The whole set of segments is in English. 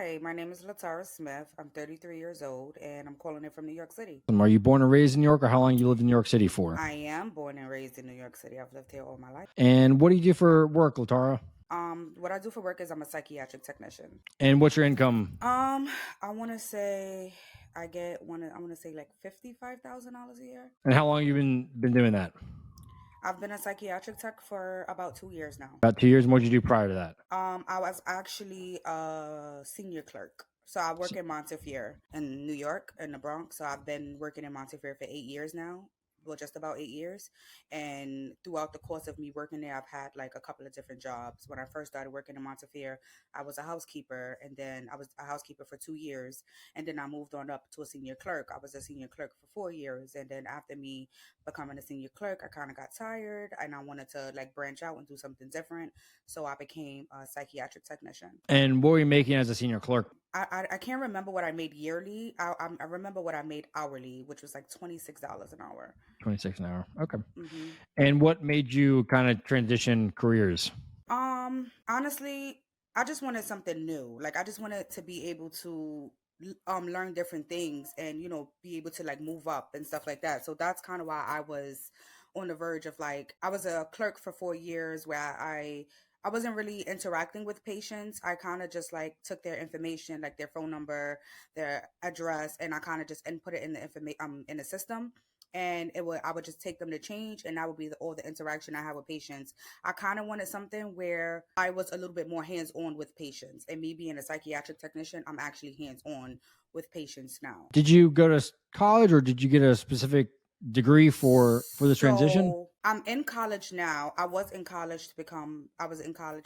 Hi, my name is Latara Smith. I'm 33 years old and I'm calling in from New York City. Are you born and raised in New York, or how long you lived in New York City for? I am born and raised in New York City. I've lived here all my life. And what do you do for work, Latara? What I do for work is I'm a psychiatric technician. And what's your income? Um, I want to say I want to say like $55,000 a year. And how long you been doing that? I've been a psychiatric tech for about 2 years now. About 2 years. And what did you do prior to that? I was actually a senior clerk. So I work in Montefiore in New York in the Bronx. So I've been working in Montefiore for 8 years now. Well, just about 8 years. And throughout the course of me working there, I've had like a couple of different jobs. When I first started working in Montefiore, I was a housekeeper, and then I was a housekeeper for 2 years. And then I moved on up to a senior clerk. I was a senior clerk for 4 years. And then after me becoming a senior clerk, I kind of got tired and I wanted to like branch out and do something different. So I became a psychiatric technician. And what were you making as a senior clerk? I can't remember what I made yearly. I remember what I made hourly, which was like $26 an hour. 26 an hour. Okay. hmm And what made you kind of transition careers? Honestly, I just wanted something new. Like I just wanted to be able to learn different things and be able to like move up and stuff like that. So that's kind of why I was on the verge of like I was a clerk for 4 years where I wasn't really interacting with patients. I kind of just like took their information, like their phone number, their address, and I kind of just input it in the information in the system. And I would just take them to change, and that would be all the interaction I have with patients. I kind of wanted something where I was a little bit more hands on with patients. And me being a psychiatric technician, I'm actually hands on with patients now. Did you go to college, or did you get a specific degree for this transition? So I'm in college now. I was in college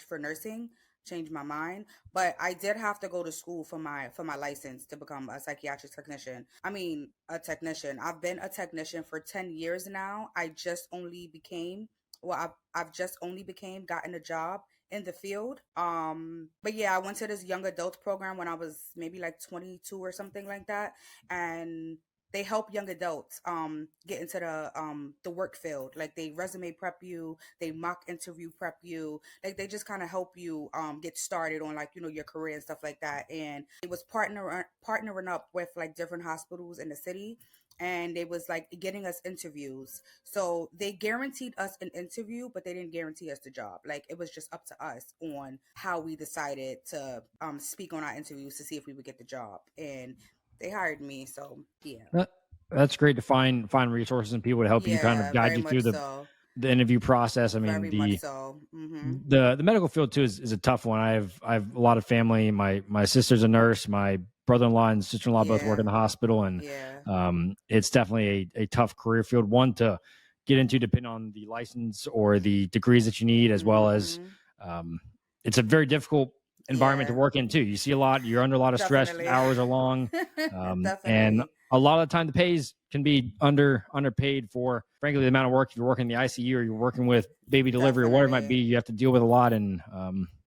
for nursing, changed my mind, but I did have to go to school for my license to become a psychiatric technician. I mean, a technician. I've been a technician for 10 years now. I've just only became gotten a job in the field. But yeah, I went to this young adult program when I was maybe like 22 or something like that, and they help young adults get into the work field. Like they resume prep you, they mock interview prep you, like they just kind of help you get started on like your career and stuff like that. And it was partnering up with like different hospitals in the city, and they was like getting us interviews. So they guaranteed us an interview, but they didn't guarantee us the job. Like it was just up to us on how we decided to speak on our interviews to see if we would get the job. And they hired me, so yeah. That's great to find resources and people to help you kind of Yeah, guide very you through much the so. interview process. I mean, Very much so. the medical field too is a tough one. I have a lot of family. My sister's a nurse. My brother-in-law and sister-in-law both work Yeah. in the hospital, and Yeah. it's definitely a tough career field, one to get into, depending on the license or the degrees that you need, as well as Mhm. it's a very difficult environment to Yeah. work in too. You see a lot. You're under a lot of stress. Definitely. Hours are long, and Definitely. a lot of the time the pays can be underpaid for, frankly, the amount of work. If you're working in the ICU or you're working with baby delivery or whatever it might be, Definitely. you have to deal with a lot, and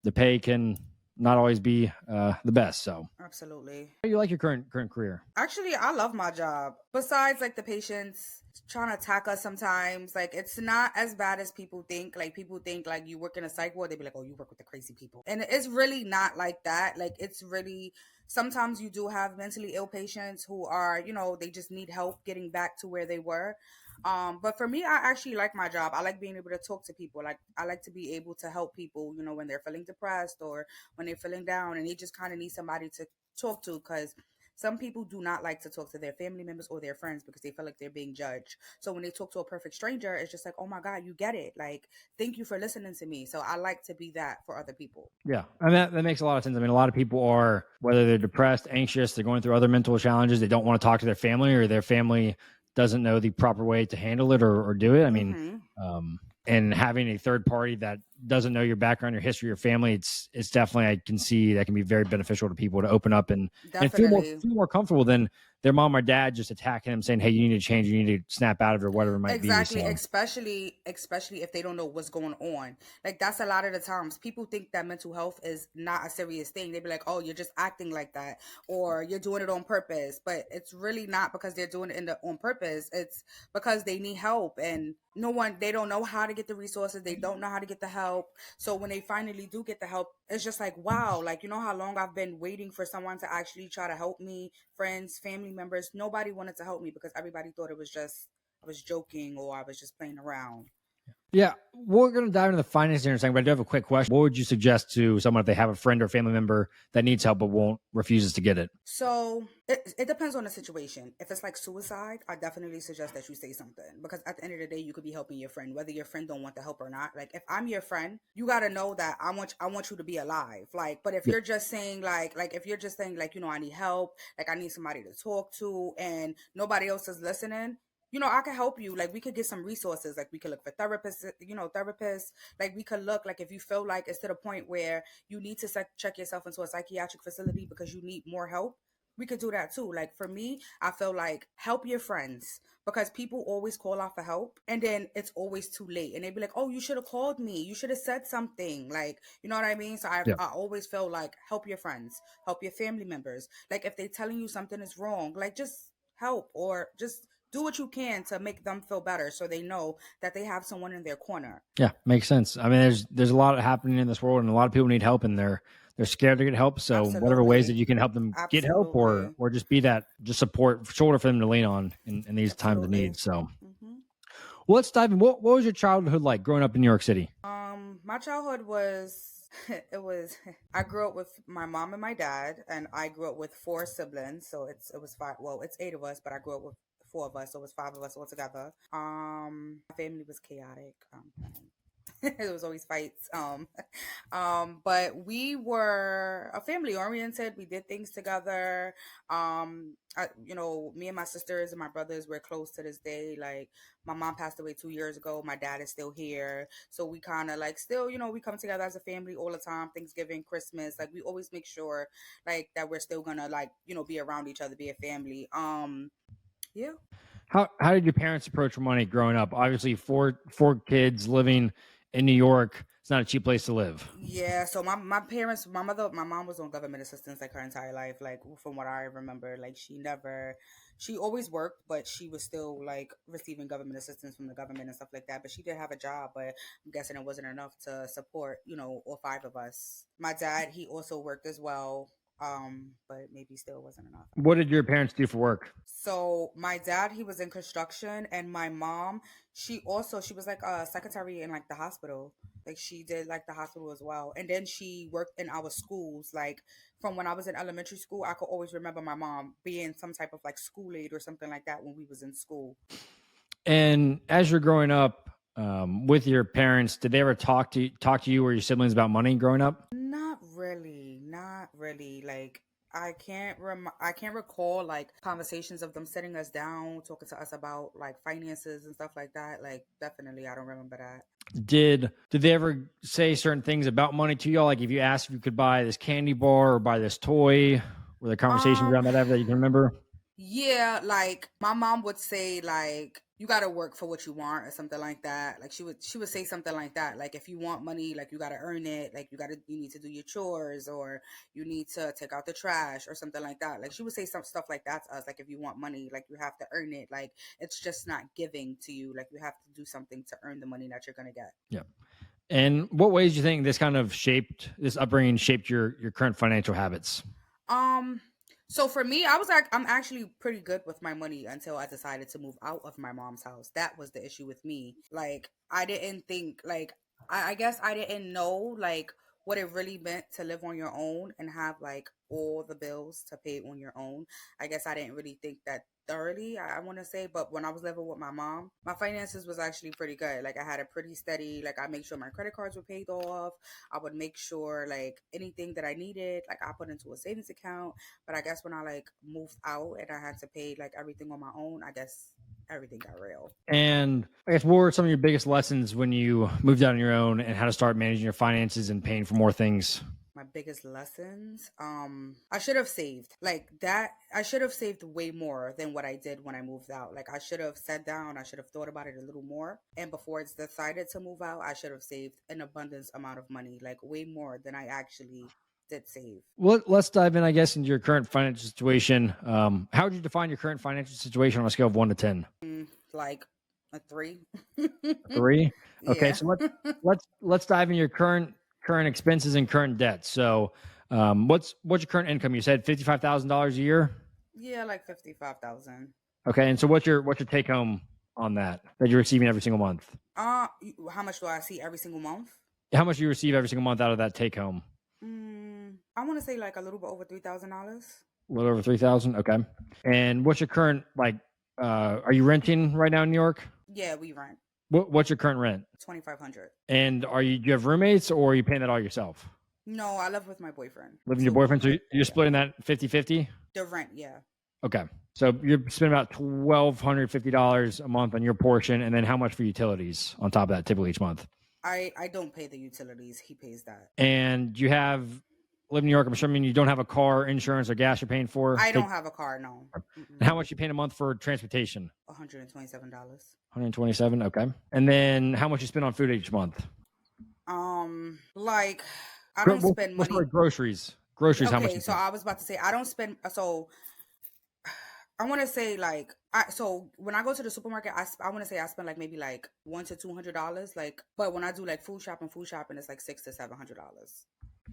the pay can not always be the best. So, Absolutely. how do you like your current career? Actually, I love my job. Besides, like the patients trying to attack us sometimes, like it's not as bad as people think. Like people think like you work in a psych ward, they be like, "Oh, you work with the crazy people," and it's really not like that. Like it's really sometimes you do have mentally ill patients who are, they just need help getting back to where they were. But for me, I actually like my job. I like being able to talk to people. Like I like to be able to help people, when they're feeling depressed or when they're feeling down, and they just kind of need somebody to talk to because some people do not like to talk to their family members or their friends because they feel like they're being judged. So when they talk to a perfect stranger, it's just like, oh my God, you get it. Like, thank you for listening to me. So I like to be that for other people. Yeah, I mean, that makes a lot of sense. I mean, a lot of people are, whether they're depressed, anxious, they're going through other mental challenges, they don't want to talk to their family, or their family doesn't know the proper way to handle it or do it. I mean, Mm-hmm. and having a third party that doesn't know your background, your history, your family, it's definitely, I can see that can be very beneficial to people to open up and Definitely. feel more comfortable than their mom or dad just attacking them, saying, "Hey, you need to change, you need to snap out of it," or whatever it might be. Exactly, So especially if they don't know what's going on. Like that's a lot of the times people think that mental health is not a serious thing. They be like, "Oh, you're just acting like that," or "You're doing it on purpose." But it's really not because they're doing it on purpose. It's because they need help, and they don't know how to get the resources. They don't know how to get the help. help. So when they finally do get the help, it's just like, wow, like, you know how long I've been waiting for someone to actually try to help me, friends, family members. Nobody wanted to help me because everybody thought it was just, I was joking or I was just playing around. Yeah, we're going to dive into the finances in a second, but I do have a quick question. What would you suggest to someone if they have a friend or family member that needs help but won't refuses to get it? So it depends on the situation. If it's like suicide, I definitely suggest that you say something because at the end of the day, you could be helping your friend, whether your friend don't want the help or not. Like if I'm your friend, you got to know that I want you to be alive. Like, but if Yeah. you're just saying like if you're just saying like, you know, I need help, like I need somebody to talk to, and nobody else is listening, you know, I can help you. Like we could get some resources. Like we could look for therapists, you know, therapists. Like we could look like if you feel like it's to the point where you need to check yourself into a psychiatric facility because you need more help, we could do that too. Like for me, I feel like help your friends because people always call out for help and then it's always too late. And they be like, oh, you should have called me. You should have said something. Like, you know what I mean? So Yeah. I always feel like help your friends, help your family members. Like if they telling you something is wrong, like just help or just do what you can to make them feel better so they know that they have someone in their corner. Yeah, makes sense. I mean, there's a lot happening in this world, and a lot of people need help, and they're scared to get help. So whatever ways that Absolutely. you can help them get help, Absolutely. or just be that just support shoulder for them to lean on in these times of Absolutely. need. So Hmm. well, let's dive in. What was your childhood like growing up in New York City? My childhood was it was I grew up with my mom and my dad, and I grew up with four siblings. So it was five. Well, it's eight of us, but I grew up with four of us, so it was five of us all together. My family was chaotic. It was always fights. But we were a family oriented. We did things together. You know, me and my sisters and my brothers were close to this day. Like my mom passed away 2 years ago. My dad is still here, so we kind of like still, you know, we come together as a family all the time. Thanksgiving, Christmas, like we always make sure like that we're still gonna like, you know, be around each other, be a family. Yeah. How did your parents approach money growing up? Obviously, four kids living in New York. It's not a cheap place to live. Yeah, so my parents, my mom was on government assistance like her entire life. Like from what I remember, like she always worked, but she was still like receiving government assistance from the government and stuff like that. But she did have a job, but I'm guessing it wasn't enough to support, you know, all five of us. My dad, he also worked as well, but maybe still wasn't enough. What did your parents do for work? So my dad, he was in construction, and my mom, she was like a secretary in like the hospital. Like she did like the hospital as well, and then she worked in our schools. Like from when I was in elementary school, I could always remember my mom being some type of like school aide or something like that when we was in school. And as you're growing up with your parents, did they ever talk to you or your siblings about money growing up? Not really, not really. Like I can't recall like conversations of them sitting us down, talking to us about like finances and stuff like that. Like definitely, I don't remember that. Did they ever say certain things about money to y'all? Like if you asked if you could buy this candy bar or buy this toy, were there conversations around Um, that ever that you can remember? Yeah, like my mom would say like you got to work for what you want or something like that. Like she would say something like that. Like if you want money, like you got to earn it. Like you need to do your chores or you need to take out the trash or something like that. Like she would say some stuff like that to us. Like if you want money, like you have to earn it. Like it's just not giving to you. Like you have to do something to earn the money that you're gonna get. Yeah. And what ways do you think this upbringing shaped your current financial habits? Um, so for me, I was like, I'm actually pretty good with my money until I decided to move out of my mom's house. That was the issue with me. Like, I didn't think, like, I guess I didn't know, like, what it really meant to live on your own and have, like, all the bills to pay on your own. I guess I didn't really think that thoroughly, I want to say. But when I was living with my mom, my finances was actually pretty good. Like, I had a pretty steady, like, I make sure my credit cards were paid off. I would make sure like anything that I needed, like I put into a savings account. But I guess when I like moved out and I had to pay like everything on my own, I guess everything got real. And I guess what were some of your biggest lessons when you moved out on your own and how to start managing your finances and paying for more things? My biggest lessons, I should have saved like that. I should have saved way more than what I did when I moved out. Like I should have sat down, I should have thought about it a little more, and before it's decided to move out, I should have saved an abundance amount of money, like way more than I actually did save. Well, let's dive in, I guess, into your current financial situation. How would you define your current financial situation on a scale of 1 to 10? Like A 3. 3. Okay, Yeah. so let's dive into your current expenses and current debts. So, what's your current income? You said $55,000 a year. Yeah, like 55,000. Okay, and so what's your take home on that you're receiving every single month? How much do I see every single month? How much do you receive every single month out of that take home? I want to say like a little bit over $3,000. A little over 3,000. Okay, and what's your current like? Are you renting right now in New York? Yeah, we rent What's your current rent? 2,500. And do you have roommates or are you paying that all yourself? No, I live with my boyfriend. Living your boyfriend, so you're splitting that 50-50? The rent, yeah. Okay. So you're spending about $1,250 a month on your portion, and then how much for utilities on top of that typically each month? I don't pay the utilities. He pays that. And you live in New York, I'm assuming you don't have a car, insurance, or gas you're paying for? I don't have a car, no. And how much you paying a month for transportation? $127. $127, okay. And then how much you spend on food each month? Like I don't spend money. Groceries. Groceries, okay, how much? So I was about to say I don't spend. So I want to say like so when I go to the supermarket, I want to say I spend like maybe like $100 to $200. Like, but when I do like food shopping, it's like $600 to $700.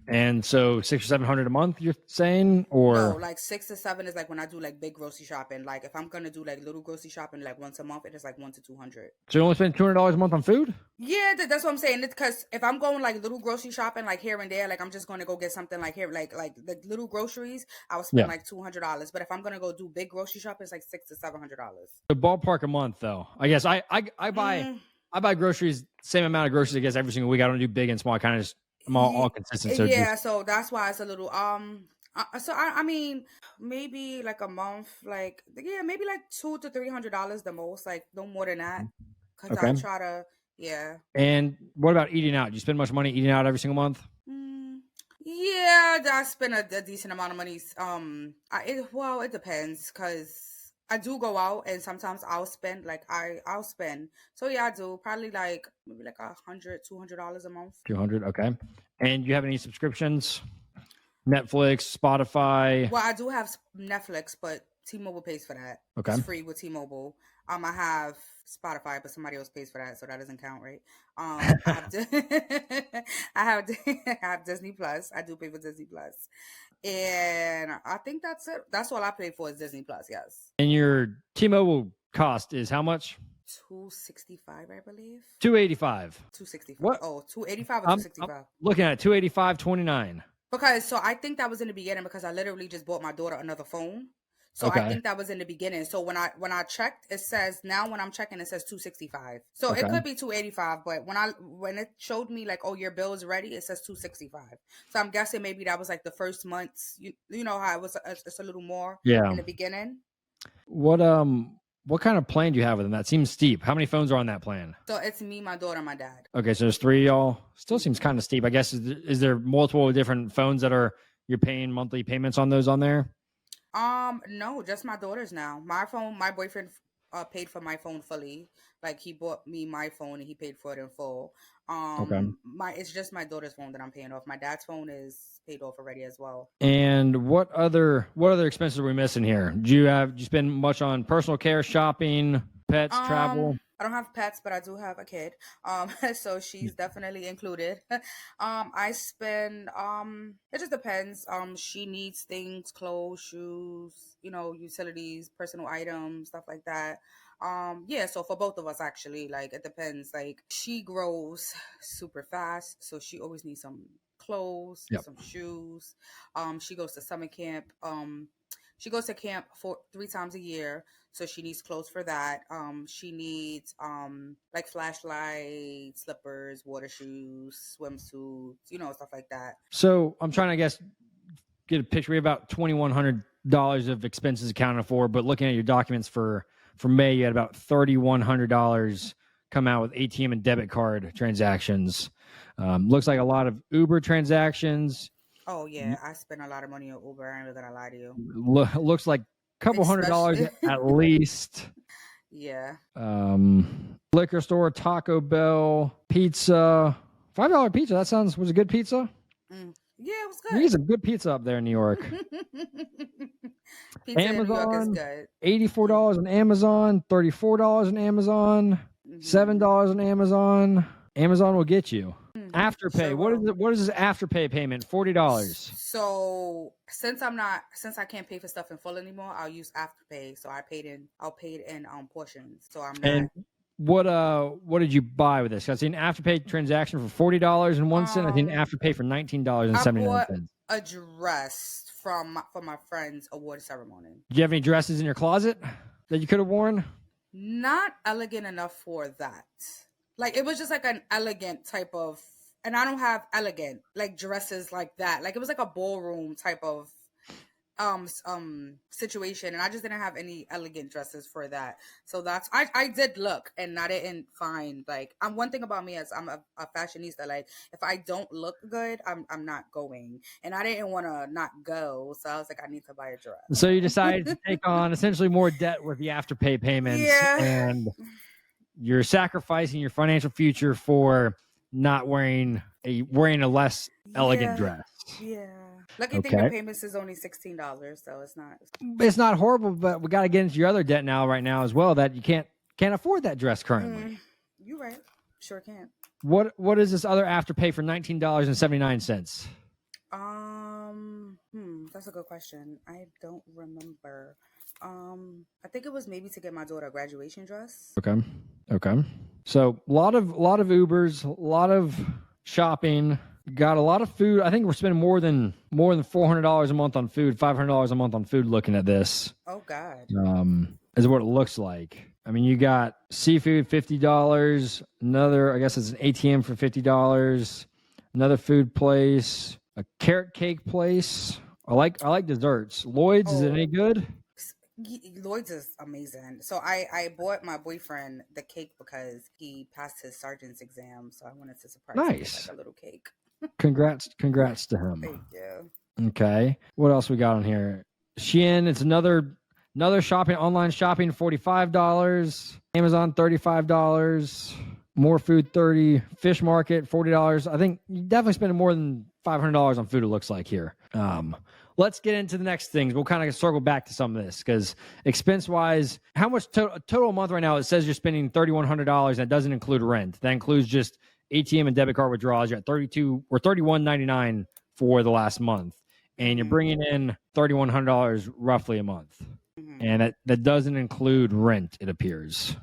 And so $600 or $700 a month, you're saying, or no, like 6 to 7 is like when I do like big grocery shopping. Like if I'm gonna do like little grocery shopping like once a month, it is like $100 to $200. So you only spend $200 a month on food? Yeah, that's what I'm saying. It's because if I'm going like little grocery shopping like here and there, like I'm just gonna go get something like here, like the little groceries, I would spend like $200. But if I'm gonna go do big grocery shopping, it's like $600 to $700. The ballpark a month, though. I guess I buy groceries, same amount of groceries I guess every single week. I don't do big and small. I kind of just I'm all consistent. So yeah, so that's why it's a little so I mean maybe like a month, like yeah, maybe like $200 to $300 the most, like no more than that. Cause I try to And what about eating out? Do you spend much money eating out every single month? Yeah, I spend a decent amount of money. It depends, cause I do go out and sometimes I'll spend like I'll spend. So yeah, I do probably like maybe like $100 $200 a month. 200, okay. And do you have any subscriptions? Netflix, Spotify? Well, I do have Netflix, but T-Mobile pays for that. Okay. It's free with T-Mobile. I have Spotify, but somebody else pays for that, so that doesn't count, right? I have Disney Plus. I do pay for Disney Plus, and I think that's it. That's all I pay for is Disney Plus. Yes. And your T-Mobile cost is how much? $265, I believe. $285. $265. What? Oh, $285 or $265? I'm looking at $285.29. Because so I think that was in the beginning because I literally just bought my daughter another phone. So I think that was in the beginning. So when I checked, it says now when I'm checking, it says $265. So it could be $285, but when it showed me like, oh, your bill is ready, it says $265. So I'm guessing maybe that was like the first months. You know how it was it's a little more in the beginning. What kind of plan do you have with them? That seems steep. How many phones are on that plan? So it's me, my daughter, my dad. Okay, so there's 3 of y'all. Still seems kind of steep. I guess is there multiple different phones that you're paying monthly payments on those on there? No, just my daughter's now. My phone, my boyfriend paid for my phone fully. Like he bought me my phone and he paid for it in full. It's just my daughter's phone that I'm paying off. My dad's phone is paid off already as well. And what other expenses are we missing here? Do you spend much on personal care, shopping, pets, travel? I don't have pets, but I do have a kid. So she's definitely included. I spend it just depends. She needs things, clothes, shoes, utilities, personal items, stuff like that. Yeah, so for both of us actually, like it depends. Like she grows super fast, so she always needs some clothes, some shoes. She goes to summer camp. She goes to camp 3 times a year. So she needs clothes for that. She needs like flashlights, slippers, water shoes, swimsuits, stuff like that. So I'm trying to get a picture. We have about $2,100 of expenses accounted for, but looking at your documents for May, you had about $3,100 come out with ATM and debit card transactions. Looks like a lot of Uber transactions. Oh yeah, I spend a lot of money on Uber. I ain't gonna lie to you. Looks like couple $100 at least. Yeah. Liquor store, Taco Bell, pizza, $5 pizza. That was a good pizza. Yeah, it was good. There's a good pizza up there in New York. Pizza Amazon, in New York is good. $84 on Amazon, $34 on Amazon. $7 on Amazon. Amazon will get you. Afterpay. Sure What is will. it? What is this afterpay payment? $40. So since I can't pay for stuff in full anymore, I'll use Afterpay. So I'll pay it in portions. So I'm not. And what did you buy with this? I seen afterpay transaction for $40.01. I seen afterpay for I $19.79. bought a dress for my friend's award ceremony. Do you have any dresses in your closet that you could have worn? Not elegant enough for that. Like it was just like an elegant type of, and I don't have elegant like dresses like that. Like it was like a ballroom type of situation, and I just didn't have any elegant dresses for that. So I did look, and I didn't find like one thing about me is I'm a fashionista. Like if I don't look good, I'm not going, and I didn't want to not go, so I was like I need to buy a dress. So you decided to take on essentially more debt with the afterpay payments, and you're sacrificing your financial future for not wearing a less elegant dress. Yeah. Lucky thing the payments is only $16, so it's not. It's not horrible, but we got to get into your other debt right now as well. That you can't afford that dress currently. You're right. Sure can't. What is this other afterpay for $19.79? That's a good question. I don't remember. I think it was maybe to get my daughter a graduation dress. Okay. So a lot of Ubers, a lot of shopping. Got a lot of food. I think we're spending more than $400 a month on food, $500 a month on food. Looking at this, oh god, is what it looks like. I mean, you got seafood $50, another, I guess it's an ATM for $50, another food place, a carrot cake place. I like desserts. Lloyd's, is it any good? Lloyd's is amazing. So I bought my boyfriend the cake because he passed his sergeant's exam, so I wanted to surprise him with like a little cake. Congrats to him. Thank you. Okay. What else we got on here? Shein, it's another online shopping, $45. Amazon, $35. More food, $30. Fish market, $40. I think you definitely spending more than $500 on food, it looks like here. Let's get into the next things. We'll kind of circle back to some of this because expense-wise, how much total a month right now? It says you're spending $3,100. That doesn't include rent. That includes just ATM and debit card withdrawals. You're at $31.99 for the last month, and you're bringing in $3,100 roughly a month, and that doesn't include rent. It appears.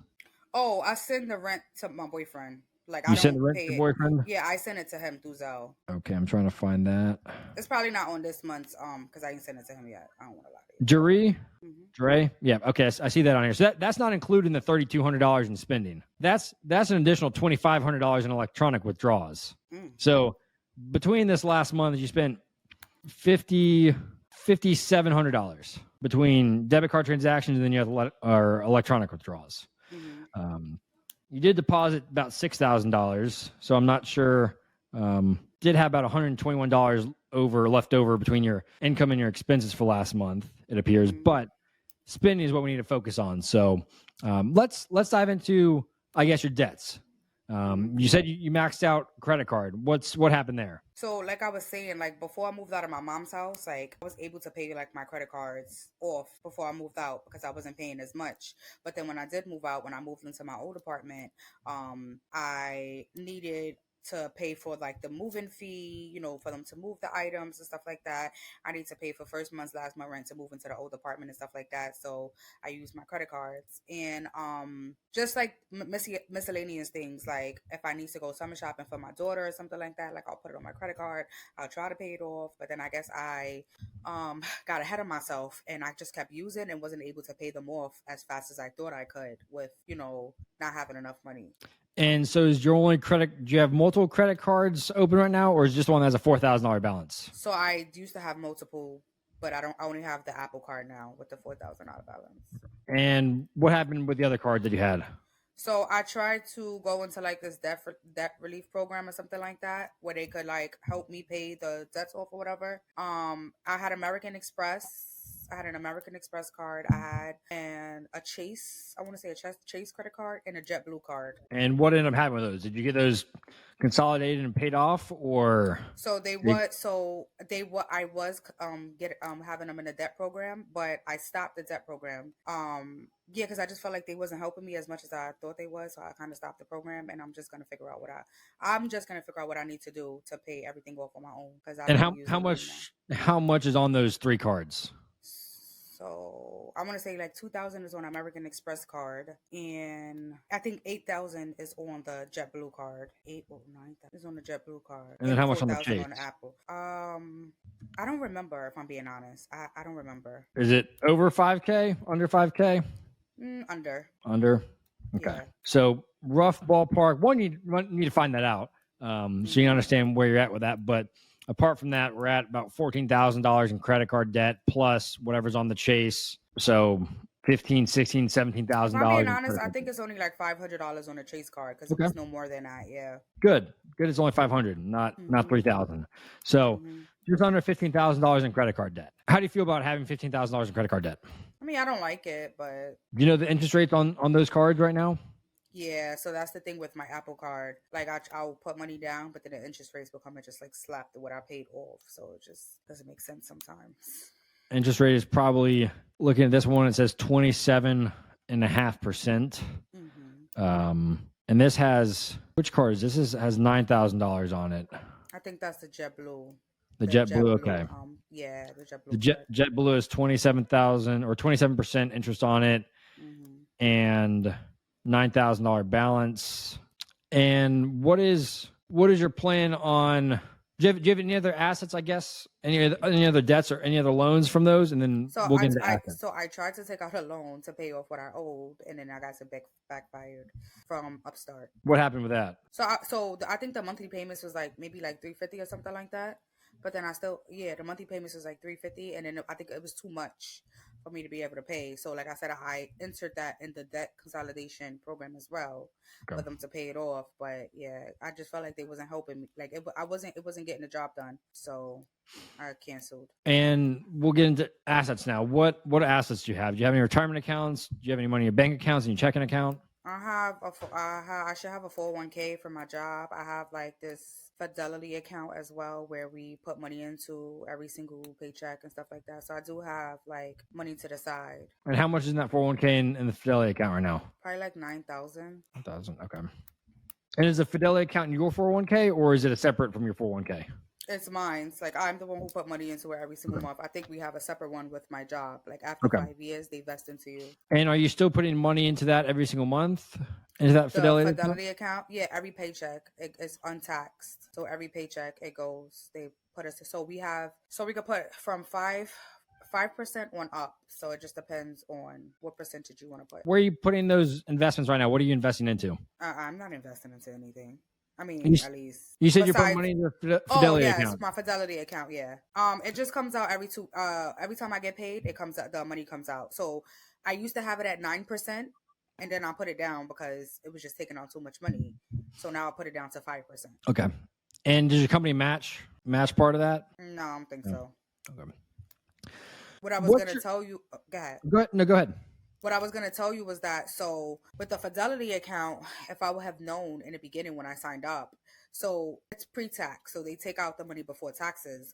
Oh, I send the rent to my boyfriend. Like you send the rent to your boyfriend? Yeah, I send it to him through Zelle. Okay, I'm trying to find that. It's probably not on this month's because I didn't send it to him yet. I don't want to lie to you. Dre? Yeah, okay, I see that on here. So that's not including the $3,200 in spending. That's an additional $2,500 in electronic withdrawals. So between this last month, you spent $5,700 between debit card transactions and then you have electronic withdrawals. You did deposit about $6,000, so I'm not sure. Did have about $121 left over between your income and your expenses for last month, it appears. But spending is what we need to focus on. So let's dive into, I guess, your debts. You said you maxed out credit card. What happened there? So like I was saying, like before I moved out of my mom's house, like I was able to pay like my credit cards off before I moved out because I wasn't paying as much. But then when I did move out, when I moved into my old apartment, I needed to pay for like the moving fee, you know, for them to move the items and stuff like that. I need to pay for first month's, last month rent to move into the old apartment and stuff like that. So I use my credit cards and just like miscellaneous things. Like if I need to go summer shopping for my daughter or something like that, like I'll put it on my credit card. I'll try to pay it off, but then I guess I got ahead of myself and I just kept using and wasn't able to pay them off as fast as I thought I could with, you know, not having enough money. And so is your only credit, do you have multiple credit cards open right now, or is just one that has a $4,000 balance? So I used to have multiple, but I only have the Apple card now with the $4,000 balance. And what happened with the other card that you had? So I tried to go into like this debt relief program or something like that, where they could like help me pay the debts off or whatever. I had American Express I had an American Express card. I had and a Chase. I want to say a Chase credit card and a JetBlue card. And what ended up happening with those? Did you get those consolidated and paid off, or So they what? So they what? I was having them in a debt program, but I stopped the debt program. Yeah, because I just felt like they wasn't helping me as much as I thought they was. So I kind of stopped the program, and I'm just gonna figure out I'm just gonna figure out what I need to do to pay everything off on my own because I and don't use it anymore. how much is on those 3 cards? So I'm gonna say like 2,000 is on American Express card, and I think 8,000 is on the JetBlue card. 9,000 is on the JetBlue card, And then how much on the 4,000 Chase? on the Apple. I don't remember if I'm being honest. I don't remember. Is it over 5K? Under 5K? Under. Under. Okay. Yeah. So rough ballpark. One, you need to find that out, so you understand where you're at with that. But apart from that, we're at about $14,000 in credit card debt plus whatever's on the Chase. So $15,000, $16,000, $17,000. If I'm being honest, I think it's only like $500 on a Chase card because it was no more than that. Yeah. Good. It's only 500, not 3,000. So just under $15,000 in credit card debt. How do you feel about having $15,000 in credit card debt? I mean, I don't like it, but Do you know the interest rates on those cards right now? yeah, so that's the thing with my Apple card. Like I'll put money down, but then the interest rates will come and just like slap what I paid off. So it just doesn't make sense sometimes. Interest rate is probably, looking at this one, it says 27.5%. And this has, which card is this? Has $9,000 on it. I think that's the JetBlue. The JetBlue, okay. Yeah, the JetBlue. The JetBlue is 27,000 or 27% interest on it, and $9,000 balance. And what is your plan on? Do you have any other assets? I guess any other debts or any other loans from those, and then we'll get into assets. So I tried to take out a loan to pay off what I owed, and then I got some backfired from Upstart. What happened with that? So I think the monthly payments was like maybe like $350 or something like that. But then the monthly payments was like $350, and then I think it was too much for me to be able to pay. So like I said, I entered that in the debt consolidation program as well for them to pay it off. But yeah, I just felt like they wasn't helping me. Like it wasn't getting the job done. So I canceled. And we'll get into assets now. What assets do you have? Do you have any retirement accounts? Do you have any money in your bank accounts and your checking account? I should have a 401k for my job. I have like this Fidelity account as well where we put money into every single paycheck and stuff like that. So I do have like money to the side. And how much is in that 401k in the Fidelity account right now? Probably like 9,000. 9,000. Okay. And is the Fidelity account in your 401k, or is it a separate from your 401k? It's mine. It's like I'm the one who put money into it every single month. I think we have a separate one with my job. Like after 5 years, they vest into you. And are you still putting money into that every single month? Into that Fidelity account? Yeah, every paycheck it's untaxed. So every paycheck it goes. They put us. So we could put from 5% on up. So it just depends on what percentage you want to put. Where are you putting those investments right now? What are you investing into? I'm not investing into anything. I mean, at least you said you're putting money in your Fidelity account. It's my Fidelity account. Yeah. It just comes out every time I get paid, it comes out. The money comes out. So I used to have it at 9%, and then I put it down because it was just taking on too much money. So now I put it down to 5%. Okay. And does your company match part of that? No, I don't think so. Okay. What I was going to tell you, go ahead. Go ahead. What I was going to tell you was that, so with the Fidelity account, if I would have known in the beginning when I signed up, so it's pre-tax. So they take out the money before taxes.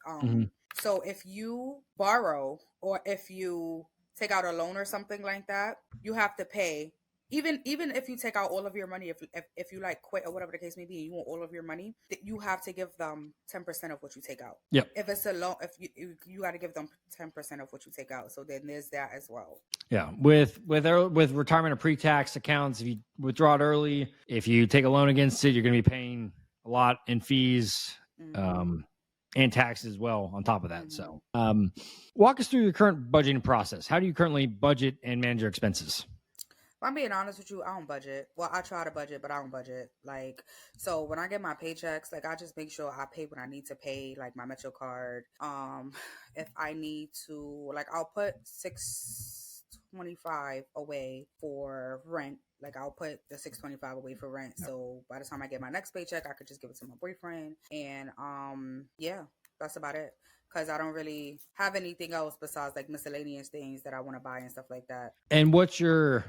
So if you borrow or if you take out a loan or something like that, you have to pay. Even if you take out all of your money, if you like quit or whatever the case may be, you want all of your money, you have to give them 10% of what you take out. Yep. If it's a loan, if you got to give them 10% of what you take out. So then there's that as well. Yeah. With retirement or pre-tax accounts, if you withdraw it early, if you take a loan against it, you're going to be paying a lot in fees. And taxes as well on top of that. So walk us through your current budgeting process. How do you currently budget and manage your expenses? If I'm being honest with you, I don't budget. Well, I try to budget, but I don't budget. Like, so when I get my paychecks, like I just make sure I pay what I need to pay, like my Metro card. If I need to, like I'll put $625 away for rent. Like I'll put the $625 away for rent. Yep. So by the time I get my next paycheck, I could just give it to my boyfriend. And yeah, that's about it. because I don't really have anything else besides like miscellaneous things that I want to buy and stuff like that. And what's your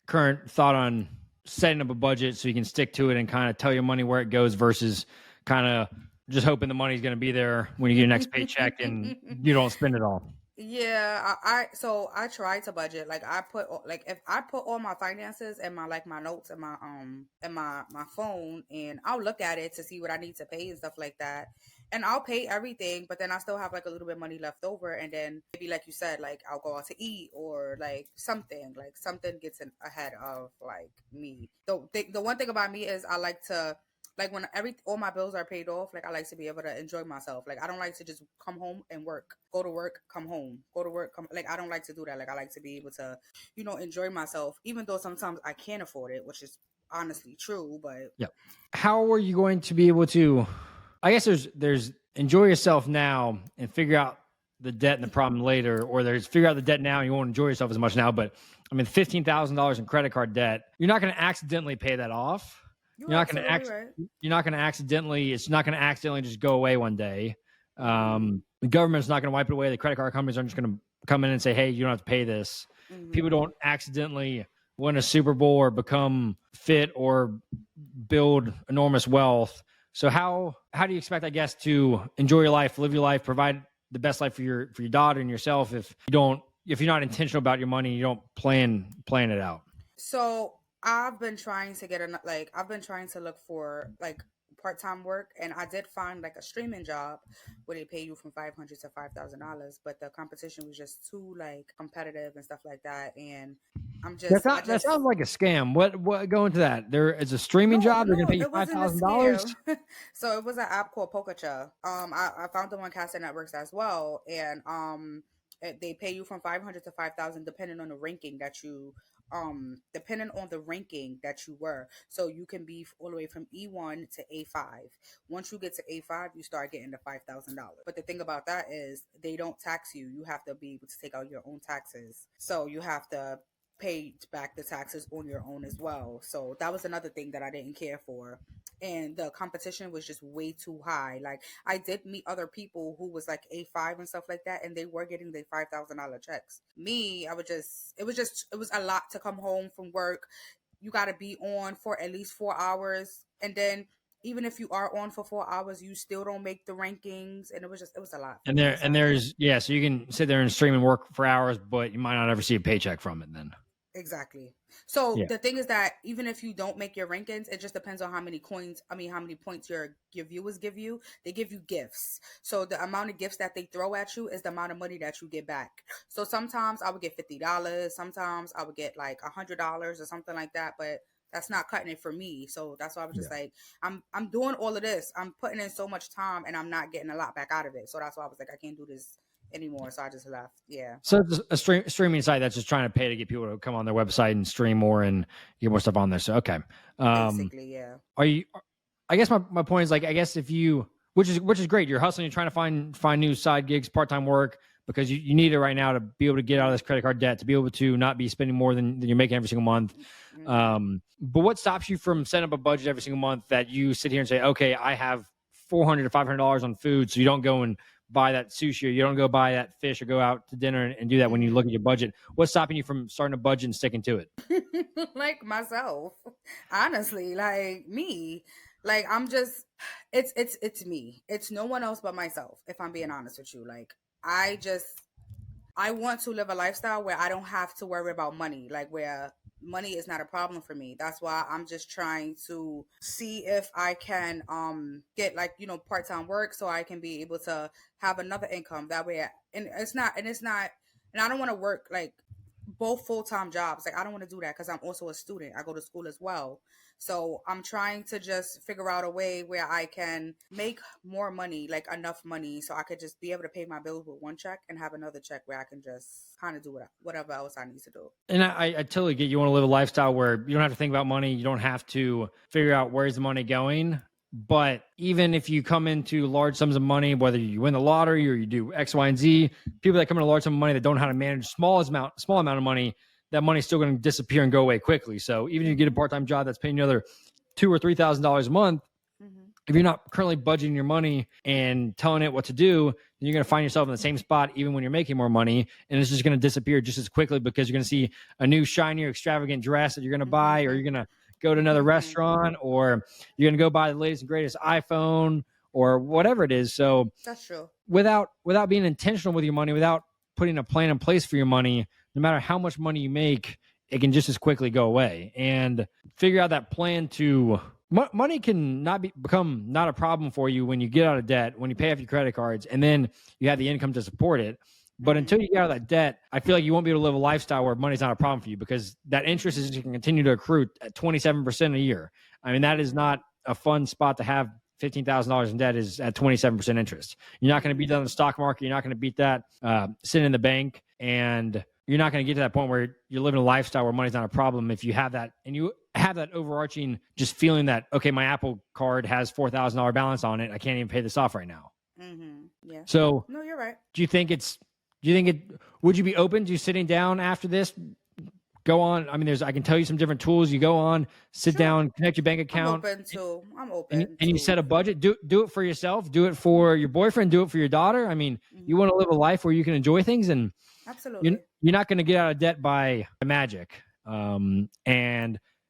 current thought on setting up a budget so you can stick to it and kind of tell your money where it goes versus kind of just hoping the money's going to be there when you get your next paycheck and you don't spend it all? Yeah, so I try to budget. Like I put like if I put all my finances and my like my notes and my phone, and I'll look at it to see what I need to pay and stuff like that. And I'll pay everything, but then I still have like a little bit of money left over, and then maybe like you said, like I'll go out to eat or like something gets ahead of like me. The one thing about me is I like to, like when all my bills are paid off, like I like to be able to enjoy myself. Like I don't like to just come home and work, go to work, come home, go to work, come. Like I don't like to do that. Like I like to be able to, enjoy myself, even though sometimes I can't afford it, which is honestly true. But Yeah. How are you going to be able to? I guess there's enjoy yourself now and figure out the debt and the problem later, or there's figure out the debt now and you won't enjoy yourself as much now. But I mean, $15,000 in credit card debt, you're not going to accidentally pay that off. You're not going to You're not going to accidentally. It's not going to accidentally just go away one day. The government's not going to wipe it away. The credit card companies aren't just going to come in and say, "Hey, you don't have to pay this." Mm-hmm. People don't accidentally win a Super Bowl or become fit or build enormous wealth. So how do you expect, I guess, to enjoy your life, live your life, provide the best life for your daughter and yourself if you're not intentional about your money, you don't plan it out? So I've been trying to look for like part-time work, and I did find like a streaming job where they pay you from $500 to $5,000, but the competition was just too like competitive and stuff like that. And that sounds like a scam. What go into that? There is a streaming job. They're gonna pay you $5,000. So it was an app called Pocacha. I found them on Castle Networks as well, and they pay you from 500 to 5,000 depending on the ranking that you were. So you can be all the way from E1 to A5. Once you get to A5, you start getting the $5,000. But the thing about that is they don't tax you. You have to be able to take out your own taxes. So you have to pay back the taxes on your own as well. So that was another thing that I didn't care for. And the competition was just way too high. Like I did meet other people who was like A5 and stuff like that, and they were getting their $5,000 checks. Me, it was a lot to come home from work. You got to be on for at least 4 hours, and then even if you are on for 4 hours, you still don't make the rankings, and it was a lot. And so you can sit there and stream and work for hours, but you might not ever see a paycheck from it then. Exactly. So the thing is that even if you don't make your rankings, it just depends on how many points your viewers give you. They give you gifts. So the amount of gifts that they throw at you is the amount of money that you get back. So sometimes I would get $50. Sometimes I would get like $100 or something like that. But that's not cutting it for me. So that's why I was just like, I'm doing all of this. I'm putting in so much time and I'm not getting a lot back out of it. So that's why I was like, I can't do this anymore. So I just left. Yeah. So it's a streaming site that's just trying to pay to get people to come on their website and stream more and get more stuff on there. So okay. Basically, yeah. I guess my point is, like, I guess if you, which is great, you're hustling, you're trying to find new side gigs, part-time work, because you need it right now to be able to get out of this credit card debt, to be able to not be spending more than you're making every single month. Mm-hmm. But what stops you from setting up a budget every single month that you sit here and say, okay, I have $400 to $500 on food, so you don't go and buy that sushi, or you don't go buy that fish, or go out to dinner and do that when you look at your budget? What's stopping you from starting a budget and sticking to it? Like myself, honestly, like me, like I'm just, it's me. It's no one else but myself, if I'm being honest with you. Like I want to live a lifestyle where I don't have to worry about money, like where money is not a problem for me. That's why I'm just trying to see if I can get like, part-time work so I can be able to have another income that way. And I don't want to work like both full-time jobs. Like I don't want to do that because I'm also a student. I go to school as well. So I'm trying to just figure out a way where I can make more money, like enough money, so I could just be able to pay my bills with one check and have another check where I can just kind of do whatever else I need to do. And I totally get you want to live a lifestyle where you don't have to think about money. You don't have to figure out where's the money going. But even if you come into large sums of money, whether you win the lottery or you do X, Y, and Z, people that come into large sum of money that don't know how to manage small amount of money, that money's still going to disappear and go away quickly. So even if you get a part-time job that's paying you another $2,000 or $3,000 a month, if you're not currently budgeting your money and telling it what to do, then you're going to find yourself in the same spot even when you're making more money, and it's just going to disappear just as quickly because you're going to see a new shinier extravagant dress that you're going to buy, or you're going to go to another restaurant, or you're going to go buy the latest and greatest iPhone or whatever it is. So that's true. Without being intentional with your money, without putting a plan in place for your money, no matter how much money you make, it can just as quickly go away. And figure out that plan to money can become not a problem for you when you get out of debt, when you pay off your credit cards, and then you have the income to support it. But until you get out of that debt, I feel like you won't be able to live a lifestyle where money's not a problem for you, because that interest is going to continue to accrue at 27% a year. I mean, that is not a fun spot to have. $15,000 in debt is at 27% interest. You're not going to beat that in the stock market. You're not going to beat that sitting in the bank. And you're not going to get to that point where you're living a lifestyle where money's not a problem if you have that, and you have that overarching just feeling that, okay, my Apple card has $4,000 balance on it. I can't even pay this off right now. Yeah. So no, you're right. Would you be open to sitting down after this? Go on. I mean, I can tell you some different tools. You go on, sit down, connect your bank account. I'm open. And you set a budget. Do it for yourself. Do it for your boyfriend. Do it for your daughter. I mean, you want to live a life where you can enjoy things, and absolutely, you're not going to get out of debt by magic. And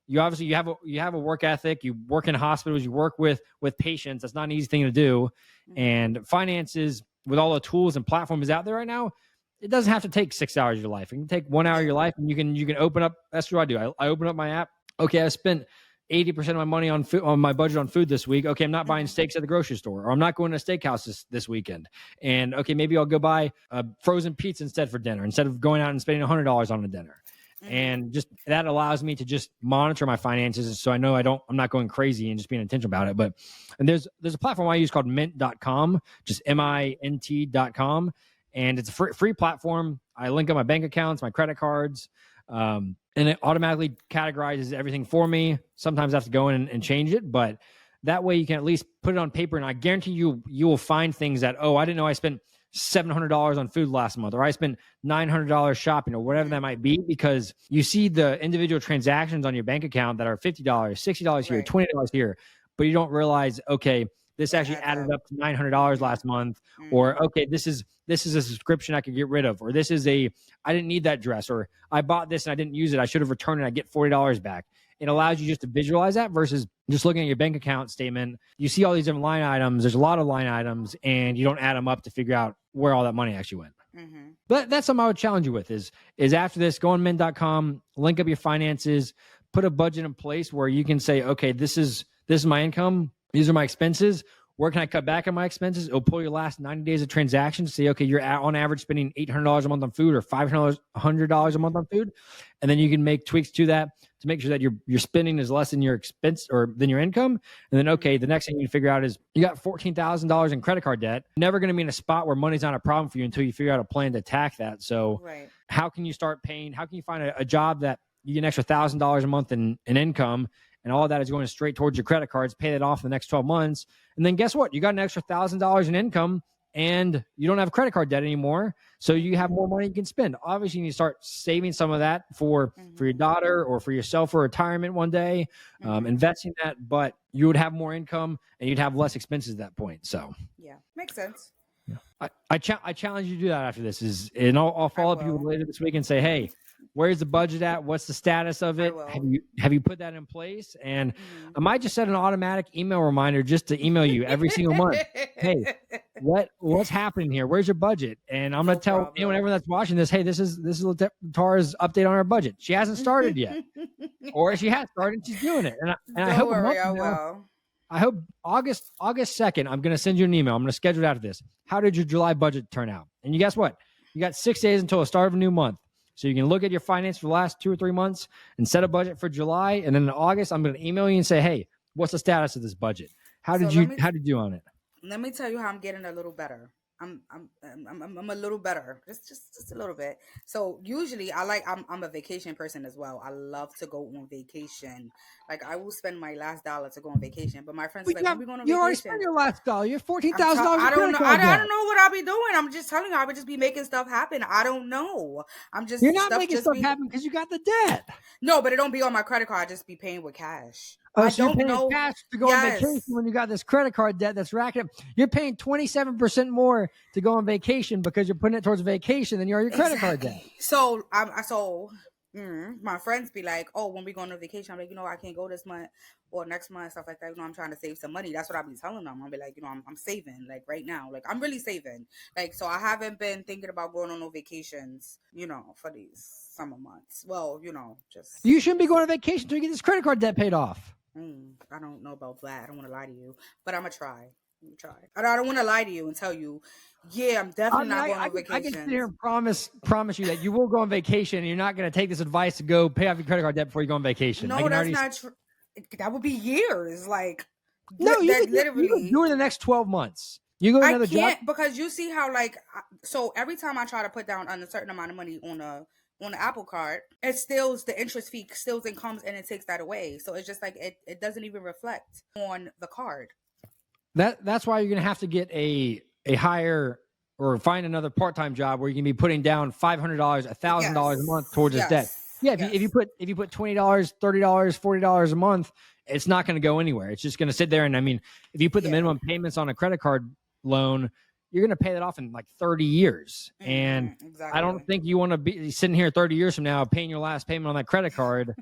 you obviously you have a work ethic. You work in hospitals. You work with patients. That's not an easy thing to do. And finances, with all the tools and platforms out there right now, it doesn't have to take 6 hours of your life. It can take 1 hour of your life, and you can open up. That's what I do. I open up my app. Okay, I spent 80% of my money on food, on my budget on food this week. Okay, I'm not buying steaks at the grocery store, or I'm not going to a steakhouse this weekend. And okay, maybe I'll go buy a frozen pizza instead for dinner, instead of going out and spending $100 on a dinner. And just that allows me to just monitor my finances, so I know I'm not going crazy and just being intentional about it. And there's a platform I use called mint.com, just mint.com. And it's a free platform. I link up my bank accounts, my credit cards, and it automatically categorizes everything for me. Sometimes I have to go in and change it, but that way you can at least put it on paper. And I guarantee you will find things that, I didn't know I spent $700 on food last month, or I spent $900 shopping, or whatever that might be, because you see the individual transactions on your bank account that are $50, $60 here, $20 here, but you don't realize, okay, this actually added up to $900 last month, or okay, this is a subscription I could get rid of, or I didn't need that dress, or I bought this and I didn't use it. I should have returned it. I get $40 back. It allows you just to visualize that versus just looking at your bank account statement. You see all these different line items. There's a lot of line items, and you don't add them up to figure out where all that money actually went. But that's something I would challenge you with is after this, go on mint.com, link up your finances, put a budget in place where you can say, okay, this is my income. These are my expenses. Where can I cut back on my expenses? It'll pull your last 90 days of transactions. Say, okay, you're on average spending $800 a month on food, or $100 a month on food. And then you can make tweaks to that to make sure that your spending is less than your expense or than your income. And then, okay, the next thing you figure out is you got $14,000 in credit card debt. Never going to be in a spot where money's not a problem for you until you figure out a plan to attack that. So how can you start paying? How can you find a job that you get an extra $1,000 a month in income? And all of that is going straight towards your credit cards, pay that off in the next 12 months. And then guess what? You got an extra $1,000 in income, and you don't have credit card debt anymore. So you have more money you can spend. Obviously, you need to start saving some of that for your daughter or for yourself for retirement one day, investing that. But you would have more income and you'd have less expenses at that point. So yeah, makes sense. Yeah. I challenge you to do that after this. And I'll follow up with you later this week and say, hey, where's the budget at? What's the status of it? Have you put that in place? And I might just set an automatic email reminder just to email you every single month. Hey, what's happening here? Where's your budget? And I'm going to tell anyone that's watching this, hey, this is Latara's update on our budget. She hasn't started yet, or she has started, she's doing it. And I hope I hope August 2nd, I'm going to send you an email. I'm going to schedule it after this. How did your July budget turn out? And you guess what? You got 6 days until the start of a new month. So you can look at your finance for the last 2 or 3 months and set a budget for July. And then in August, I'm going to email you and say, hey, what's the status of this budget? How did you do on it? Let me tell you how I'm getting a little better. I'm a little better, just a little bit. So usually I'm a vacation person as well. I love to go on vacation. Like I will spend my last dollar to go on vacation. But my friends are like, when we going on vacation? You already spent your last dollar. You're $14,000. I don't know. I don't know what I'll be doing. I'm just telling you, I would just be making stuff happen. I don't know. You're not making stuff happen because you got the debt. No, but it don't be on my credit card. I just be paying with cash. Oh, I so you're don't paying know. cash to go on vacation Yes. when you got this credit card debt that's racking up. You're paying 27% more to go on vacation because you're putting it towards vacation than you are your credit card debt. Exactly. So my friends be like, "Oh, when we go on a vacation," I'm like, I can't go this month or next month, stuff like that. I'm trying to save some money. That's what I be telling them. I'll be like, I'm saving, like right now, like I'm really saving. Like, so I haven't been thinking about going on no vacations, for these summer months. Well, just You shouldn't be going on vacation until you get this credit card debt paid off. I don't know about that. I don't want to lie to you, but I'm gonna try. I don't want to lie to you and tell you, yeah, I'm definitely not going on vacation. I can sit here and promise you that you will go on vacation and you're not going to take this advice to go pay off your credit card debt before you go on vacation. No, that's not true. That would be years. Like, no, you could do it in the next 12 months. You go another job because you see how so every time I try to put down a certain amount of money on the Apple Card, it still the interest fee still comes and it takes that away. So it's just like it doesn't even reflect on the card. That's why you're going to have to get a higher or find another part-time job where you can be putting down $500, $1,000 a month towards this debt. Yeah, if you put $20, $30, $40 a month, it's not going to go anywhere. It's just going to sit there. And I mean, if you put the minimum payments on a credit card loan, you're going to pay that off in like 30 years. And I don't think you want to be sitting here 30 years from now paying your last payment on that credit card.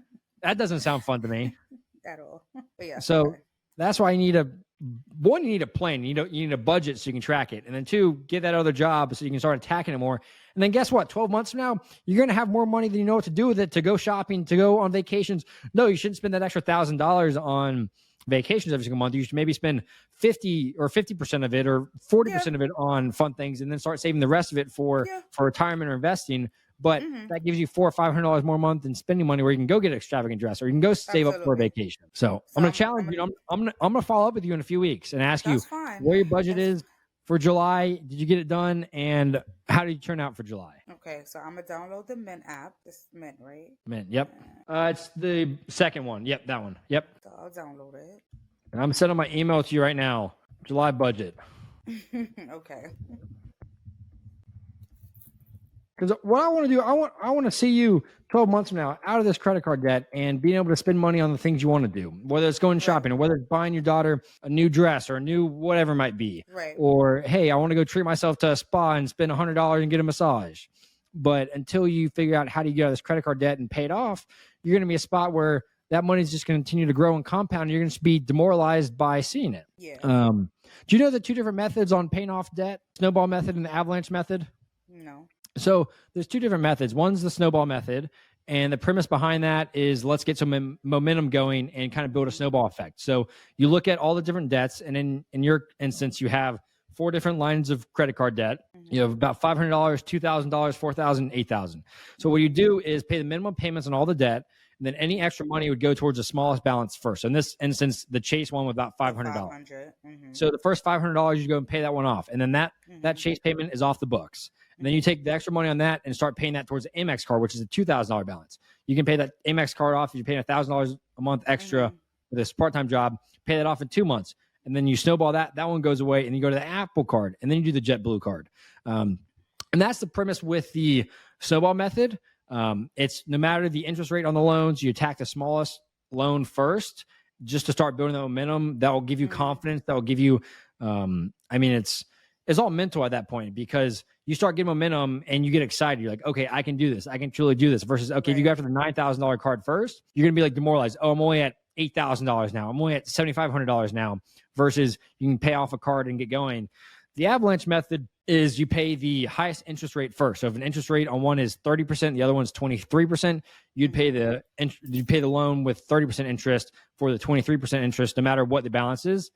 That doesn't sound fun to me at all. But yeah, so that's why you need you need a plan. You need a budget so you can track it. And then two, get that other job so you can start attacking it more. And then guess what? 12 months from now, you're going to have more money than you know what to do with it, to go shopping, to go on vacations. No, you shouldn't spend that extra $1,000 on vacations every single month. You should maybe spend 50% of it or 40% of it on fun things, and then start saving the rest of it for retirement or investing. But that gives you $400 or $500 more a month in spending money, where you can go get an extravagant dress or you can go save up for a vacation. So I'm going to challenge you. I'm going to follow up with you in a few weeks and ask you where your budget is for July. Did you get it done? And how did you turn out for July? Okay, so I'm going to download the Mint app. This Mint, right? Mint, yep. It's the second one. Yep, that one. Yep. So I'll download it. And I'm sending my email to you right now. July budget. Okay. Because what I want to do, I want to see you 12 months from now out of this credit card debt and being able to spend money on the things you want to do, whether it's going shopping or whether it's buying your daughter a new dress or a new whatever it might be. Right. Or, hey, I want to go treat myself to a spa and spend $100 and get a massage. But until you figure out how to get out of this credit card debt and pay it off, you're going to be a spot where that money is just going to continue to grow and compound. And you're going to be demoralized by seeing it. Yeah. Do you know the two different methods on paying off debt? Snowball method and the avalanche method? No. So there's two different methods. One's the snowball method, and the premise behind that is let's get some momentum going and kind of build a snowball effect. So you look at all the different debts, and in your instance, you have 4 different lines of credit card debt. You have about $500, $2,000, $4,000, $8,000. So what you do is pay the minimum payments on all the debt, and then any extra money would go towards the smallest balance first. So in this instance, the Chase one was about $500. So the first $500, you go and pay that one off, and then that Chase payment is off the books. And then you take the extra money on that and start paying that towards the Amex card, which is a $2,000 balance. You can pay that Amex card off if you're paying $1,000 a month extra for this part-time job. Pay that off in 2 months, and then you snowball that. That one goes away, and you go to the Apple card, and then you do the JetBlue card. And that's the premise with the snowball method. It's no matter the interest rate on the loans, you attack the smallest loan first, just to start building that momentum. That will give you confidence. That will give you. It's all mental at that point, because you start getting momentum and you get excited. You're like, okay, I can do this. I can truly do this. Versus, okay, if you go after the $9,000 card first, you're going to be like demoralized. Oh, I'm only at $8,000 now. I'm only at $7,500 now. Versus you can pay off a card and get going. The avalanche method is you pay the highest interest rate first. So if an interest rate on one is 30%, the other one's 23%, you'd pay the loan with 30% interest for the 23% interest, no matter what the balance is.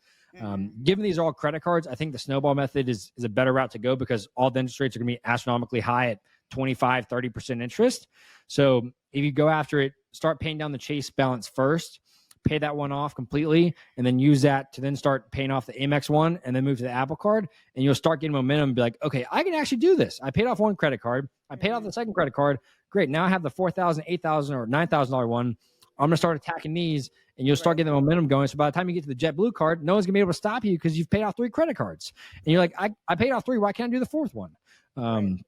Given these are all credit cards, I think the snowball method is a better route to go, because all the interest rates are going to be astronomically high at 25, 30% interest. So if you go after it, start paying down the Chase balance first, pay that one off completely, and then use that to then start paying off the Amex one, and then move to the Apple card, and you'll start getting momentum and be like, okay, I can actually do this. I paid off one credit card. I paid off the second credit card. Great. Now I have the $4,000, $8,000, or $9,000 one. I'm going to start attacking these, and you'll start getting the momentum going. So by the time you get to the JetBlue card, no one's going to be able to stop you, because you've paid off 3 credit cards. And you're like, I paid off 3. Why can't I do the 4th one?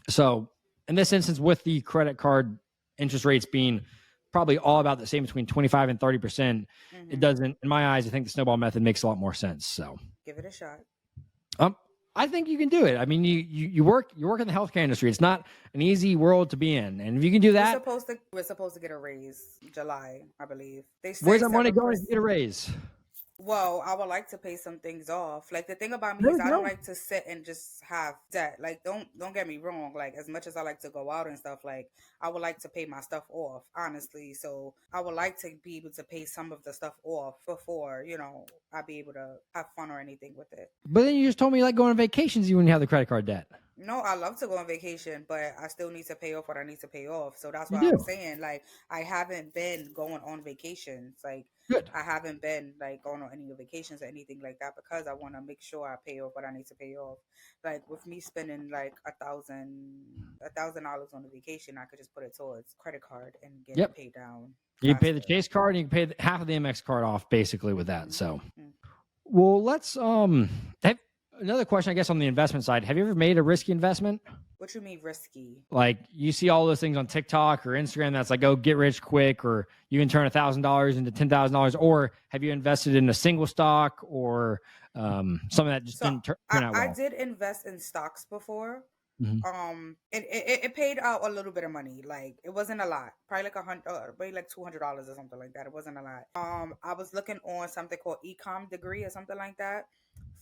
So in this instance, with the credit card interest rates being probably all about the same between 25 and 30%. Mm-hmm. It doesn't, in my eyes, I think the snowball method makes a lot more sense. So give it a shot. I think you can do it. I mean, you work in the healthcare industry. It's not an easy world to be in, and if you can do that, we're supposed to get a raise July, I believe. They say where's that money going to get a raise? Well, I would like to pay some things off. Like the thing about me is I don't like to sit and just have debt. Like don't get me wrong. Like as much as I like to go out and stuff, like I would like to pay my stuff off, honestly. So I would like to be able to pay some of the stuff off before, I'd be able to have fun or anything with it. But then you just told me you like going on vacations when you have the credit card debt. No, I love to go on vacation, but I still need to pay off what I need to pay off. So that's why I'm saying, like, I haven't been going on vacations. Like, good. I haven't been, like, going on any vacations or anything like that because I want to make sure I pay off what I need to pay off. Like, with me spending, like, $1,000 on a vacation, I could just put it towards credit card and get it paid down. You can pay the Chase card and you can pay half of the Amex card off, basically, with that. So, well, let's, another question, I guess, on the investment side. Have you ever made a risky investment? What you mean risky? Like you see all those things on TikTok or Instagram that's like, oh, get rich quick, or you can turn $1,000 into $10,000, or have you invested in a single stock or something that just didn't turn out well? I did invest in stocks before. Mm-hmm. It paid out a little bit of money. Like it wasn't a lot, probably like maybe like $200 or something like that. It wasn't a lot. I was looking on something called Ecom Degree or something like that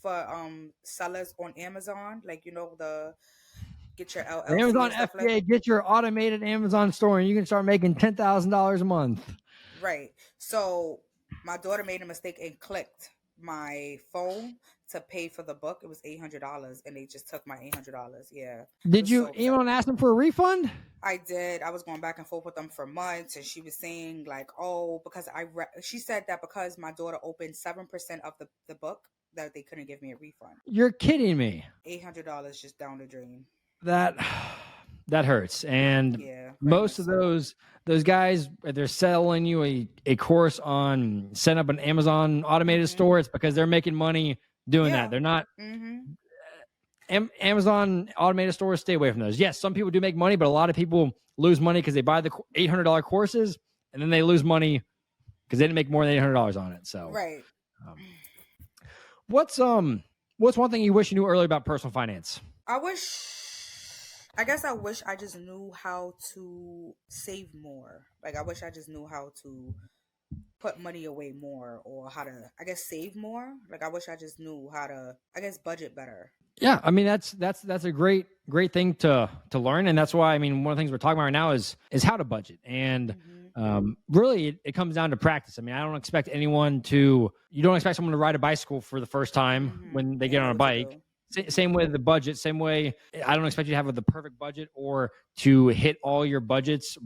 for sellers on Amazon, like the get your LLC Amazon FBA, like get your automated Amazon store, and you can start making $10,000 a month. Right. So my daughter made a mistake and clicked my phone to pay for the book. It was $800, and they just took my $800. Yeah. Did you email and ask them for a refund? I did. I was going back and forth with them for months, and she was saying like, "Oh, because she said that because my daughter opened 7% of the book, that they couldn't give me a refund." You're kidding me. $800 just down the drain. That hurts. And most of those guys, they're selling you a course on setting up an Amazon automated store. It's because they're making money doing that. They're not Amazon automated stores. Stay away from those. Yes, some people do make money, but a lot of people lose money because they buy the $800 courses and then they lose money because they didn't make more than $800 on it. So right. What's one thing you wish you knew earlier about personal finance? I guess I wish I just knew how to save more. Like, I wish I just knew how to put money away more, or how to, I guess, save more. Like, I wish I just knew how to, I guess, budget better. Yeah, I mean, that's a great thing to learn. And that's why, I mean, one of the things we're talking about right now is how to budget. And really, it comes down to practice. I mean, you don't expect someone to ride a bicycle for the first time when they get on a bike. Same way the budget, same way I don't expect you to have the perfect budget or to hit all your budgets,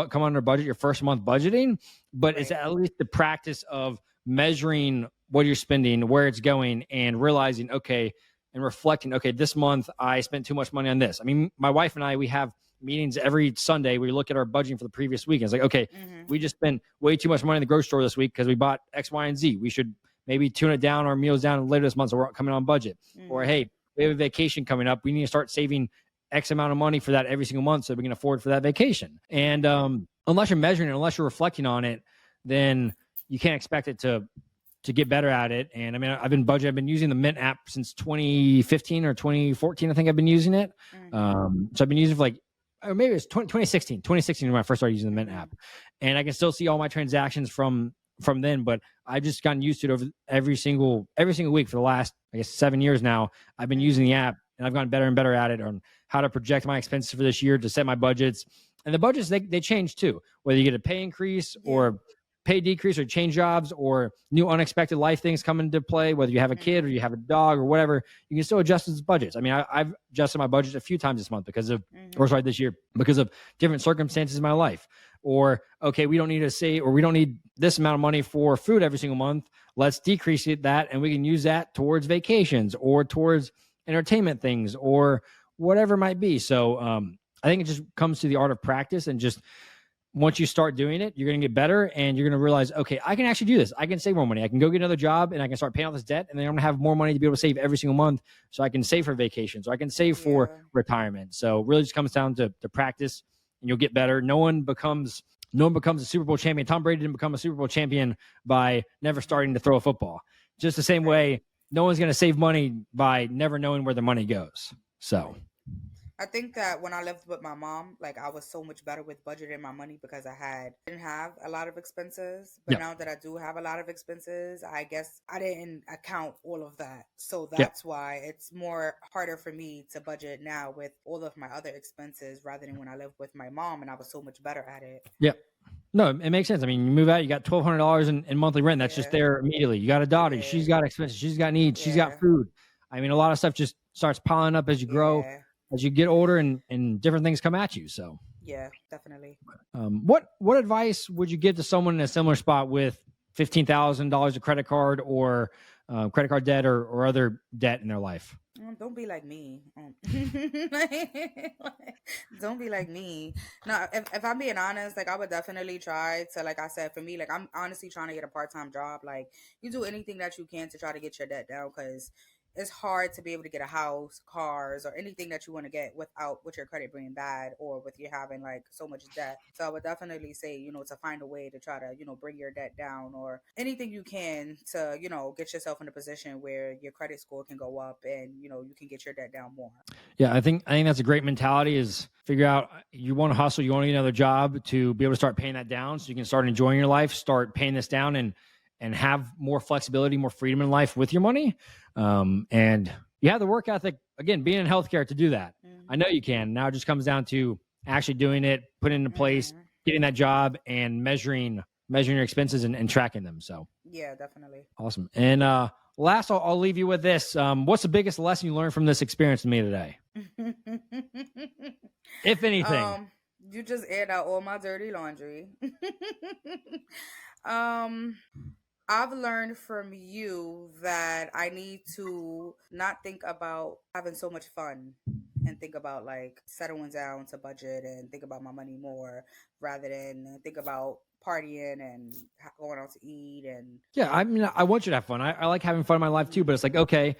come under budget your first month budgeting, but it's at least the practice of measuring what you're spending, where it's going, and realizing, and reflecting, this month I spent too much money on this. I mean, my wife and I, we have meetings every Sunday. We look at our budgeting for the previous week. And it's like, we just spent way too much money in the grocery store this week because we bought X, Y, and Z. We should maybe tune it down, our meals down later this month, so we're coming on budget. Or, hey, we have a vacation coming up. We need to start saving X amount of money for that every single month so we can afford for that vacation. And unless you're measuring it, unless you're reflecting on it, then you can't expect it to get better at it. And I mean, I've been using the Mint app since 2015 or 2014. I think I've been using it. So I've been using it for or maybe it's 2016 when I first started using the Mint app. And I can still see all my transactions from then, but I've just gotten used to it over every single week for the last, I guess, 7 years now. I've been using the app, and I've gotten better and better at it on how to project my expenses for this year, to set my budgets. And the budgets, they change too, whether you get a pay increase or pay decrease, or change jobs, or new unexpected life things come into play, whether you have a kid or you have a dog or whatever, you can still adjust those budgets. I mean, I've adjusted my budget a few times this month this year, because of different circumstances in my life. Or, we don't need to save, or we don't need this amount of money for food every single month. Let's decrease that, and we can use that towards vacations or towards entertainment things or whatever it might be. So I think it just comes to the art of practice, and just once you start doing it, you're going to get better, and you're going to realize, I can actually do this. I can save more money. I can go get another job, and I can start paying off this debt, and then I'm going to have more money to be able to save every single month, so I can save for vacations, or I can save for retirement. So it really just comes down to practice, and you'll get better. No one becomes No one becomes a Super Bowl champion. Tom Brady didn't become a Super Bowl champion by never starting to throw a football. Just the same way, no one's going to save money by never knowing where the money goes. So I think that when I lived with my mom, like I was so much better with budgeting my money because didn't have a lot of expenses. But yep. now that I do have a lot of expenses, I guess I didn't account all of that. So Yep. that's why it's more harder for me to budget now with all of my other expenses rather than when I lived with my mom and I was so much better at it. Yep. No, it makes sense. I mean, you move out, you got $1,200 in monthly rent. That's just there immediately. You got a daughter. Yeah. She's got expenses. She's got needs. She's got Yeah. food. I mean, a lot of stuff just starts piling up as you grow, Yeah. as you get older, and different things come at you. So Yeah, definitely. What advice would you give to someone in a similar spot with $15,000 of credit card or credit card debt or other debt in their life? Don't be like me. Don't be like me. No, if I'm being honest, like I would definitely try to, like I said, for me, like I'm honestly trying to get a part-time job. Like you do anything that you can to try to get your debt down because it's hard to be able to get a house, cars, or anything that you want to get with your credit being bad or with you having like so much debt. So I would definitely say, to find a way to try to, bring your debt down or anything you can to, get yourself in a position where your credit score can go up and, you can get your debt down more. Yeah, I think that's a great mentality is figure out you want to hustle, you want to get another job to be able to start paying that down so you can start enjoying your life, start paying this down and have more flexibility, more freedom in life with your money. And you have the work ethic, again, being in healthcare to do that. Mm-hmm. I know you can. Now it just comes down to actually doing it, putting it into place, getting that job and measuring your expenses and tracking them. So yeah, definitely. Awesome. And last, I'll leave you with this. What's the biggest lesson you learned from this experience with me today? If anything. You just aired out all my dirty laundry. I've learned from you that I need to not think about having so much fun and think about like settling down to budget and think about my money more rather than think about partying and going out to eat. And yeah, I mean, I want you to have fun. I like having fun in my life too, but it's like, okay,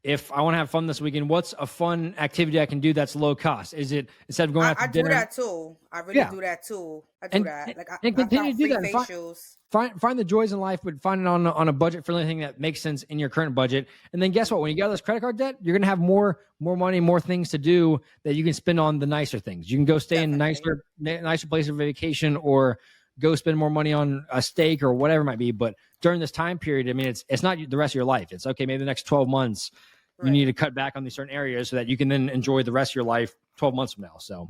if I want to have fun this weekend, what's a fun activity I can do that's low cost? Is it instead of going out to dinner? I do that too. I really do that too. I do that. Like and continue to do that. Find the joys in life, but find it on a budget for anything that makes sense in your current budget. And then guess what? When you get out of this credit card debt, you're gonna have more money, more things to do that you can spend on the nicer things. You can go stay in nicer place of vacation or go spend more money on a steak or whatever it might be. But during this time period, I mean, it's not the rest of your life. It's okay. Maybe the next 12 months, you need to cut back on these certain areas so that you can then enjoy the rest of your life 12 months from now. So,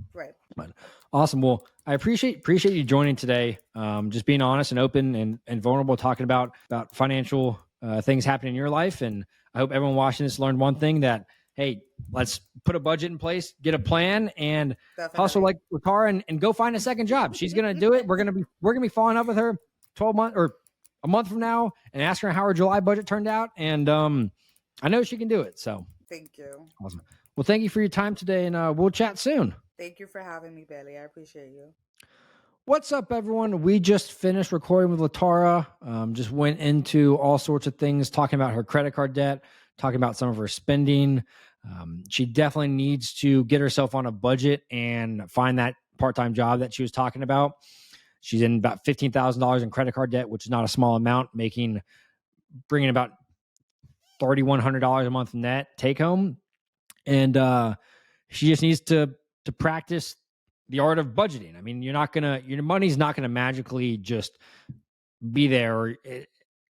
but awesome. Well, I appreciate you joining today. Just being honest and open and vulnerable, talking about financial things happening in your life. And I hope everyone watching this learned one thing that, hey, let's put a budget in place, get a plan, and hustle like Latara and go find a second job. She's gonna do it. We're gonna be following up with her 12 months or a month from now and ask her how her July budget turned out. And I know she can do it. So thank you. Awesome. Well, thank you for your time today, and we'll chat soon. Thank you for having me, Bailey. I appreciate you. What's up, everyone? We just finished recording with Latara. Just went into all sorts of things, talking about her credit card debt, talking about some of her spending. She definitely needs to get herself on a budget and find that part-time job that she was talking about. She's in about $15,000 in credit card debt, which is not a small amount, bringing about $3,100 a month net take home. And she just needs to practice the art of budgeting. I mean, your money's not going to magically just be there, or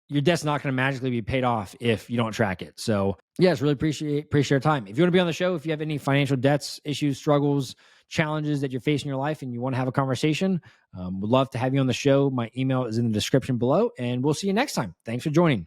your debt's not going to magically be paid off if you don't track it. So yes, really appreciate your time. If you want to be on the show, if you have any financial debts, issues, struggles, challenges that you're facing in your life and you want to have a conversation, would love to have you on the show. My email is in the description below, and we'll see you next time. Thanks for joining.